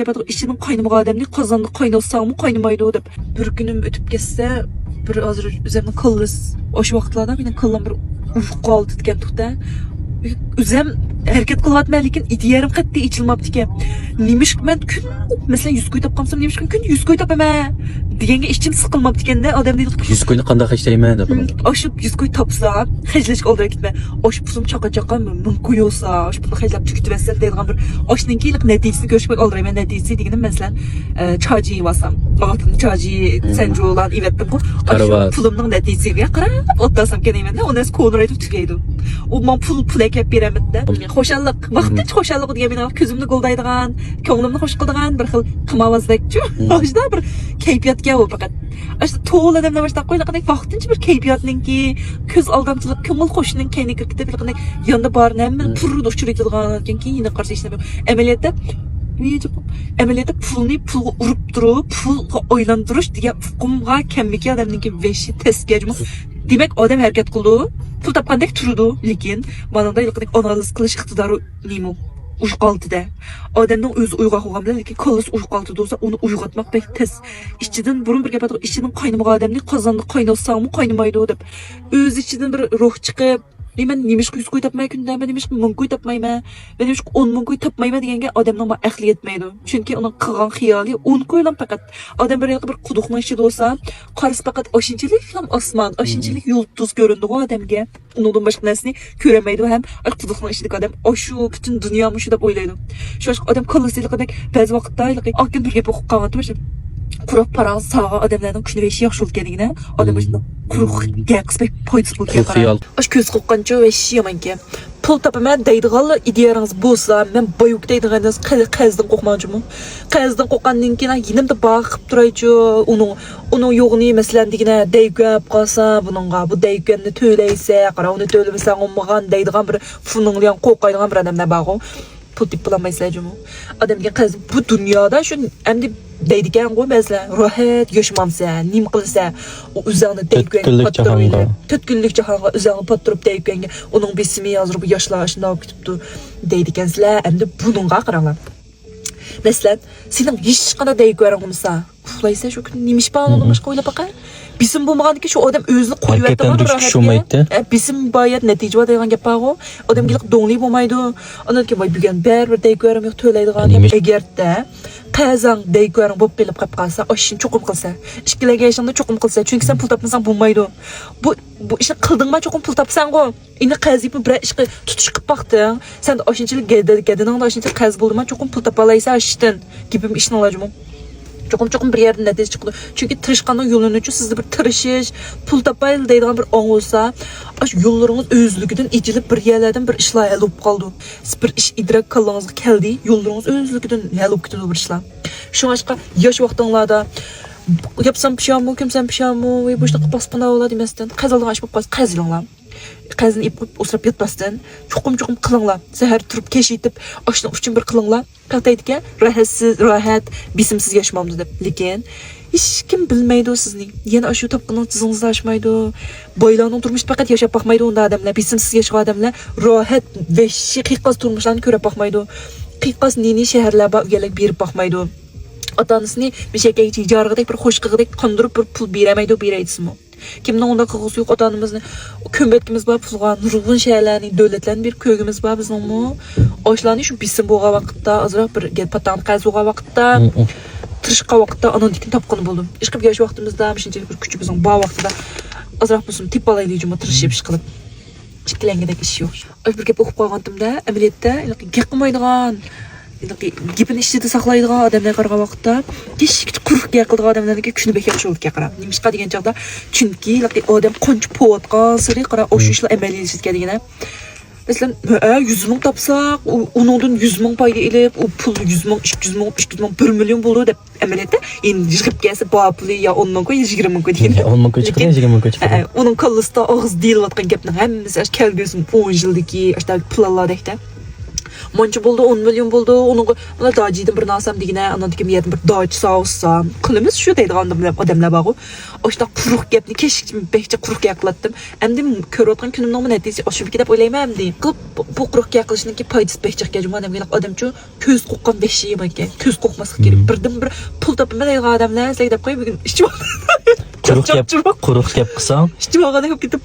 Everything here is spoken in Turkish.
gap aytib, içinin qaynamagan adamni qozonda qaynatsangmı qaynamaydi deb. Bir kunim o'tib ketsa, bir hozir o'zimni qillis, o'sha vaqtlarda meni qilgan bir ufq qoldi degan to'xta. O'zim harakat qilyapman, lekin ideyarim qat'iy ichilmabdi ekan. Nemish men kun masalan 100 ko'y topqansam, nemish kun 100 ko'y topaman deganga ishim siqilmabdi ekanda. Odam deydi 100 ko'yni qanday hajlayman deb. Oshib 100 ko'y topsam, hajlashga oldirib ketma. Oshib pulim chaqa-chaqa ming ko'y olsa, oshib pulni hajlab tukitibsan deydigan bir oshning keyin natijasini ko'rishga oldirayman. Natijasi degani masalan chaji yasam. Altın chaji sanjolan ivetdim-ku. Pulimning natijasiga qarab o'ttasam kelayman-da, ondan ko'nraydi tugaydi. U men pul ekib beraman-da. Xo'shallik, vaqtincha xo'shallik degan meni ko'zimni qo'ldaydigan, ko'nglimni xush qiladigan bir xil qimovazdakchi. Oshda bir kayfiyatga u faqat. Ashta to'l odamlar boshqa qo'yiladigan vaqtincha bir kayfiyatninki, ko'z aldamchilik, ko'ngil xushning kayni kirkitib bir yonda borni hamma purni uchiradigan keyin yine qarshi ishlab. Amaliyotda pulga urib turib, pulga o'ylantirish degan huquqimga kamiki odamninki veshi teskajmi. Demak, odam harakat qildi, pul topgandek turdi, lekin manada analiz qilish iqtidori nima? Uyqaltıda. Odamning o'zi uyg'oq bo'lgan bilan, lekin ko'lis uyqaltida bo'lsa, uni uyg'otmoq bek tez. Ishchidan burun bir gap aytib, ishchining qaynamagan odamni qozonda qaynatsangmi qaynamaydi deb. O'z ichidan bir ruh chiqib, men nemish 100 ko'y topmay kunda, men nemish 1000 ko'y topmayman, men nemish 10 ko'y topmayman deganga odamning aqli yetmaydi. Chunki uning qilgan xiyoli 10 ko'ylan faqat. Odam bir quduqning ichida bo'lsa, qarisi faqat oshinchilik ham osmon, oshinchilik yulduz ko'rindi u odamga. Undan boshqa narsani ko'ramaydi ham quduqning ichidagi odam shu butun dunyomi shu deb o'ylaydi. Shu odam qilishliqidek ba'zi vaqtda okin bir gap o'qib qolgan quruq paraq sağ adamlarning kuni veshi yaxshi bo'lganligini odam o'shida quruq gaqsbek foydasi bo'lgan. Osh ko'z qoqqancha veshi yomonki. Pul topaman deydiganlar ideyangiz bo'lsa, men boyuk deydiganingiz qazdan qo'rqmoqchimi? Qazdan qo'rqqandan keyin yinimda baqib turaychi, uning yo'g'ini masalan degina deygab qolsa, buningga bu deyganni to'laysa, qara uni to'lamasa olmagan deydigan bir funinglian qo'rqaydigan bir odamlar bor. Pul deb bilmaysiz-mi? Odamga qaz bu dunyoda shu endi deydigan qo'y masalan, rohat yoshmamsa, nim qilsa, o'zini deygan patronga, 4 kunlik jahonga o'zini patrib deyganga, uning besimi hozir bu yoshlar shunday ketibdi deydigansizlar, endi buningga qaranglar. Masalan, sening hech qanday deygaring bo'lsa, uxlaysa shu kun nimish bog'lanib boshqa o'ylab baqa. Bisim bo'lmaganki shu odam o'zini qo'yayotgan rohatga. Bisim bayat natija degan gap bor. Odamga do'ngli bo'lmaydi. Undan keyin voy bugun baribir deygarim yo'q to'laydigan. Agarda qazang deygarim bo'lib kelib qolib qolsa, oshini cho'qim qilsa, ishkilarga yashanda cho'qim qilsa, chunki sen pul topmasang bo'lmaydi. Bu ishni qildingmi cho'qim pul topsang-ku. Endi qazib bir ishni tutish qilib baqding. Sen oshinchilik gadiningda oshinchilik qaz bo'ldimi, cho'qim pul topa olaysan ishdan. Gibim ishni olajmi? Çokum bir yerden natija çıktı. Çünkü tırışkanın yolunu için sizde bir tırışış, pul tapaylı deydiğin bir an olsa, yollarınız özlüküden içilip bir yerlerden bir işler alıp kaldı. Siz bir iş idrak kılığınızda geldi, yollarınız özlüküden alıp gidiyor bir işler. Şu aşka yaş vaxtınlarda yapsam pişamı, kimsem pişamı, ve bu işte basmana ola demezden, kazalığın açıp bas, kazılınlar. Qazını ip o'sirib yotmasdan cho'qim qilinglar. Sahar turib kesh yetib, oshning uchun bir qilinglar. Qataydiga rohat, bisimsiz yashmamdi deb. Lekin hech kim bilmaydi sizning. Yana shu topqinning tizingizda ashmaydi. Boylarning turmush faqat yashab baxmaydi unda odamlar, bisimsiz yashagan odamlar rohat va qiqas turmushlarni ko'rib baxmaydi. Qiqas nini shaharlarga uyalag berib baxmaydi. Ota-onasini mishakay tijoratga bir xo'shqig'idek qondirib bir pul beramaydi, beraysizmi? Kimning onda qilg'isi yo'q ota-onamizni ko'mbetkimiz bor, pulga nurg'un shaylarning davlatlarning bir ko'ygimiz bor bizningmi? Oshlarni shu bisim bo'lgan vaqtda, azroq bir patan qaz bo'lgan vaqtda, tirishqa vaqtda anandikin topqini bo'ldim. Ish qilib yosh vaqtimizda, shunchalik bir kuchimizning bor vaqtida azroq bo'lsin tip olaylikmi, tirishib ish qilib. Chiklangidek ish yo'q. Bir gap o'qib qolganimda, amaliyotda qilmaydigan gapini ichida saqlaydigan odamlar qarag'an vaqtda hech quruq gap qiladigan odamlarga kuchni bek yaxshi bo'lib qarab. Nimishqa degan chaqda, chunki odam qancha po'vatgan sari qarab o'sha ishlar amaliyga yetganligini. Masalan, 100 ming topsak, uningdan 100 ming foyda ilib, u pul 100 ming, 200 ming, 300 ming, 1 million bo'ldi deb amaliyotda endi yig'ib kelsa, bu puli ya 10 ming, 20 ming degan. 10 ming chiqadi, 20 ming chiqadi. Uning qallisida og'iz deyilayotgan gapning hammasi kelgusi 10 yildagi ashta pullardakda. Monca buldu, 10 milyon buldu. Onun ona dacıydım bir nasam digine, ana dikim yedim bir dacı sağ olsam. Kılımız şu deydi adamlar bağı. O işte kuruk gepni keşikçim behçe kuruk yaklattım. Emdi kör otgan günüm nomu netisi o şu bir gidip olayım emdi. Kılıp bu kuruk yaklışının ki paydası behçe gecim adam gelip adam şu köz kokkan beşiyim eke. Köz kokması gerek. Birdim bir pul tapıma deydi adamlar. Sizle gidip koyayım bir gün işçi Quruq gap qilsang, İşçi bağı da hep gidip